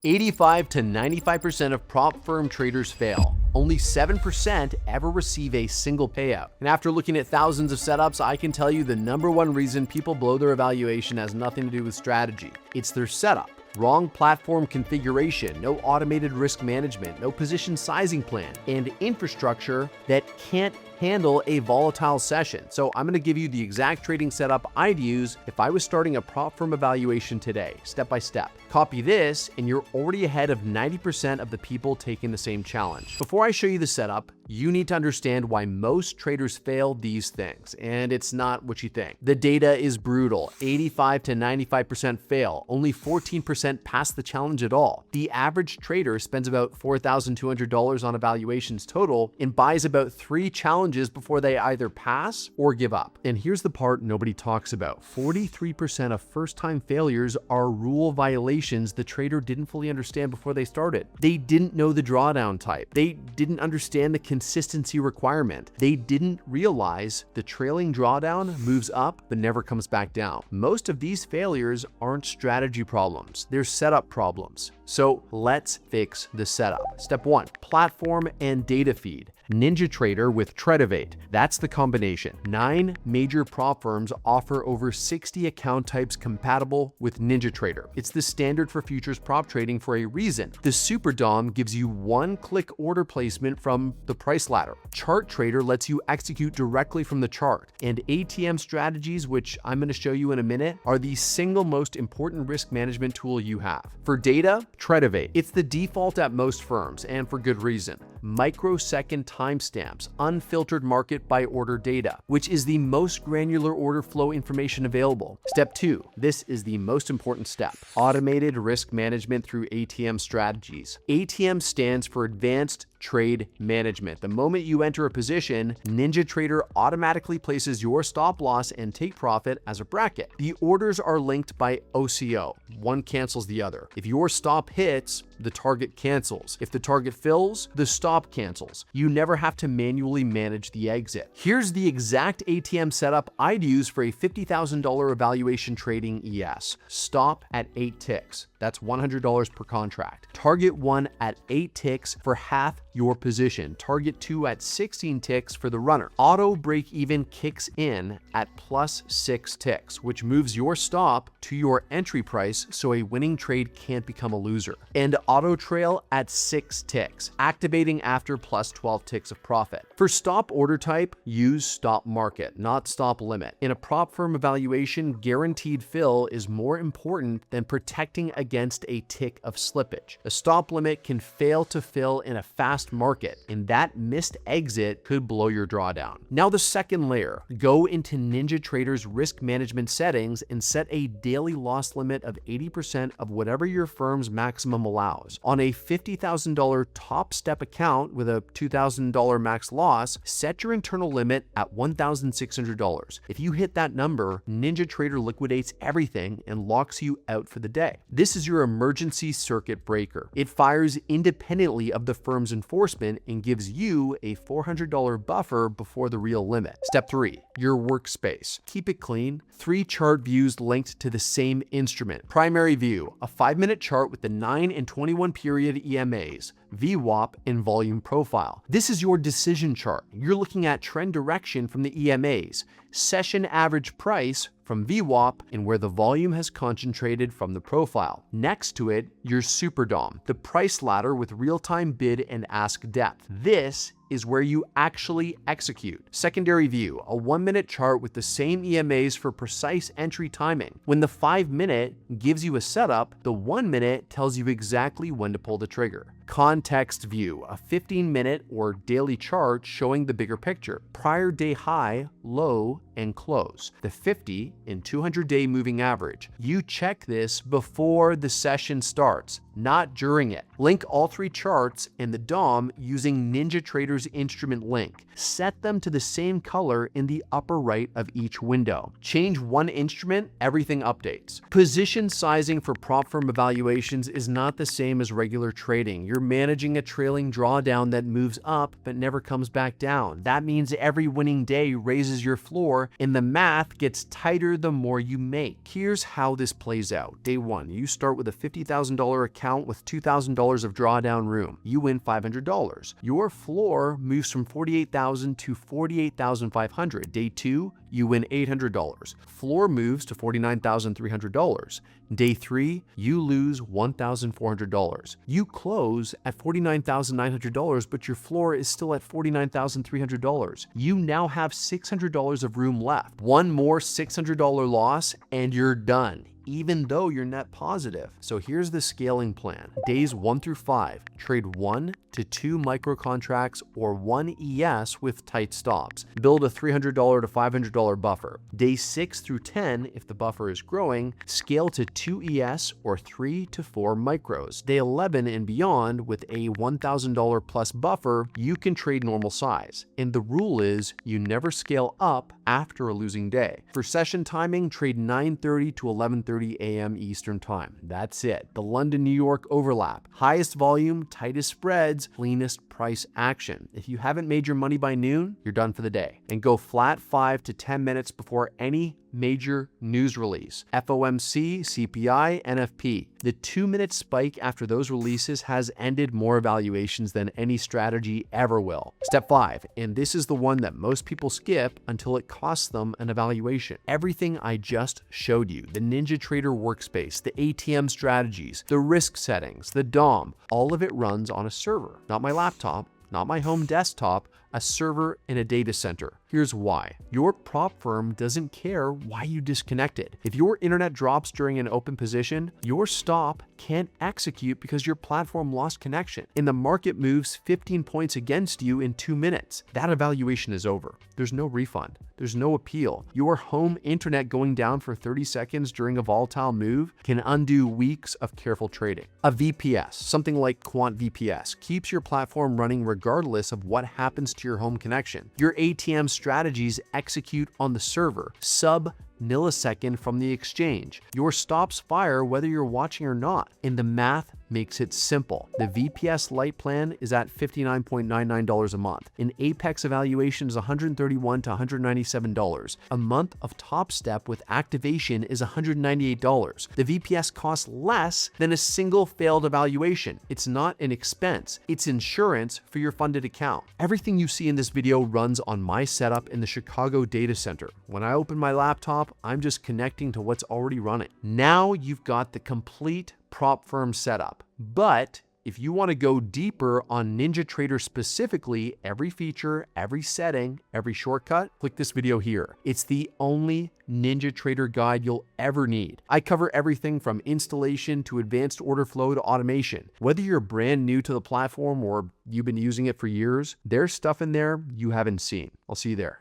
85 to 95% of prop firm traders fail. Only 7% ever receive a single payout. And after looking at thousands of setups, I can tell you the #1 reason people blow their evaluation has nothing to do with strategy. It's their setup. Wrong platform configuration, no automated risk management, no position sizing plan, and infrastructure that can't handle a volatile session. So I'm going to give you the exact trading setup I'd use if I was starting a prop firm evaluation today, step by step. Copy this and you're already ahead of 90% of the people taking the same challenge. Before I show you the setup, you need to understand why most traders fail these things, and it's not what you think. The data is brutal. 85 to 95% fail. Only 14% pass the challenge at all. The average trader spends about $4,200 on evaluations total and buys about 3 challenges before they either pass or give up. And here's the part nobody talks about. 43% of first-time failures are rule violations the trader didn't fully understand before they started. They didn't know the drawdown type. They didn't understand the consistency requirement. They didn't realize the trailing drawdown moves up but never comes back down. Most of these failures aren't strategy problems. They're setup problems. So let's fix the setup. Step 1, platform and data feed. NinjaTrader with Tradovate. That's the combination. 9 major prop firms offer over 60 account types compatible with NinjaTrader. It's the standard for futures prop trading for a reason. The Super DOM gives you one-click order placement from the price ladder. Chart Trader lets you execute directly from the chart. And ATM strategies, which I'm going to show you in a minute, are the single most important risk management tool you have. For data, Tradovate. It's the default at most firms, and for good reason. Microsecond timestamps, unfiltered market by order data, which is the most granular order flow information available. Step 2, this is the most important step. Automated risk management through ATM strategies. ATM stands for Advanced Trade Management. The moment you enter a position, NinjaTrader automatically places your stop loss and take profit as a bracket. The orders are linked by OCO. One cancels the other. If your stop hits, the target cancels. If the target fills, the stop cancels. You never have to manually manage the exit. Here's the exact ATM setup I'd use for a $50,000 evaluation trading ES. Stop at 8 ticks. That's $100 per contract. Target 1 at 8 ticks for half your position. Target 2 at 16 ticks for the runner. Auto break even kicks in at +6 ticks, which moves your stop to your entry price so a winning trade can't become a loser. And auto trail at 6 ticks, activating after +12 ticks of profit. For stop order type, use stop market, not stop limit. In a prop firm evaluation, guaranteed fill is more important than protecting against a tick of slippage. A stop limit can fail to fill in a fast market, and that missed exit could blow your drawdown. Now the second layer, go into NinjaTrader's risk management settings and set a daily loss limit of 80% of whatever your firm's maximum allows. On a $50,000 Topstep account with a $2,000 max loss, set your internal limit at $1,600. If you hit that number, NinjaTrader liquidates everything and locks you out for the day. This is your emergency circuit breaker. It fires independently of the firm's enforcement and gives you a $400 buffer before the real limit. Step 3, your workspace. Keep it clean. 3 chart views linked to the same instrument. Primary view, a 5-minute chart with the 9 and 21 period EMAs, VWAP, and volume profile. This is your decision chart. You're looking at trend direction from the EMAs, session average price from VWAP, and where the volume has concentrated from the profile. Next to it, your Super DOM, the price ladder with real-time bid and ask depth. This is where you actually execute. Secondary view, a 1-minute chart with the same EMAs for precise entry timing. When the 5-minute gives you a setup, the 1-minute tells you exactly when to pull the trigger. Context view, a 15-minute or daily chart showing the bigger picture. Prior day high, low, and close. The 50 and 200-day moving average. You check this before the session starts, not during it. Link all 3 charts and the DOM using NinjaTrader's NinjaTrader's instrument link. Set them to the same color in the upper right of each window. Change one instrument, everything updates. Position sizing for prop firm evaluations is not the same as regular trading. You're managing a trailing drawdown that moves up but never comes back down. That means every winning day raises your floor, and the math gets tighter the more you make. Here's how this plays out. Day 1, you start with a $50,000 account with $2,000 of drawdown room. You win $500. Your floor moves from $48,000 to $48,500. Day 2, you win $800. Floor moves to $49,300. Day 3, you lose $1,400. You close at $49,900, but your floor is still at $49,300. You now have $600 of room left. One more $600 loss and you're done, even though you're net positive. So here's the scaling plan. Days 1 through 5, trade 1 to 2 micro contracts or 1 ES with tight stops. Build a $300 to $500 buffer. Days 6 through 10, if the buffer is growing, scale to 2 ES or 3 to 4 micros. Day 11 and beyond, with a $1,000 plus buffer, you can trade normal size. And the rule is you never scale up after a losing day. For session timing, trade 9:30 to 11:30 a.m. Eastern Time. That's it. The London-New York overlap. Highest volume, tightest spreads, cleanest price action. If you haven't made your money by noon, you're done for the day. And go flat 5 to 10 minutes before any major news release. FOMC, CPI, NFP. The 2-minute spike after those releases has ended more evaluations than any strategy ever will. Step 5, and this is the one that most people skip until it costs them an evaluation. Everything I just showed you, the NinjaTrader workspace, the ATM strategies, the risk settings, the DOM, all of it runs on a server. Not my laptop, not my home desktop, a server in a data center. Here's why. Your prop firm doesn't care why you disconnected. If your internet drops during an open position, your stop can't execute because your platform lost connection, and the market moves 15 points against you in 2 minutes. That evaluation is over. There's no refund. There's no appeal. Your home internet going down for 30 seconds during a volatile move can undo weeks of careful trading. A VPS, something like QuantVPS, keeps your platform running regardless of what happens to your home connection. Your ATM strategies execute on the server, sub-millisecond from the exchange. Your stops fire whether you're watching or not, and the math makes it simple. The VPS Lite plan is at $59.99 a month. An Apex evaluation is $131 to $197. A month of Topstep with activation is $198. The VPS costs less than a single failed evaluation. It's not an expense, it's insurance for your funded account. Everything you see in this video runs on my setup in the Chicago data center. When I open my laptop, I'm just connecting to what's already running. Now you've got the complete prop firm setup. But if you want to go deeper on NinjaTrader specifically, every feature, every setting, every shortcut, click this video here. It's the only NinjaTrader guide you'll ever need. I cover everything from installation to advanced order flow to automation. Whether you're brand new to the platform or you've been using it for years, there's stuff in there you haven't seen. I'll see you there.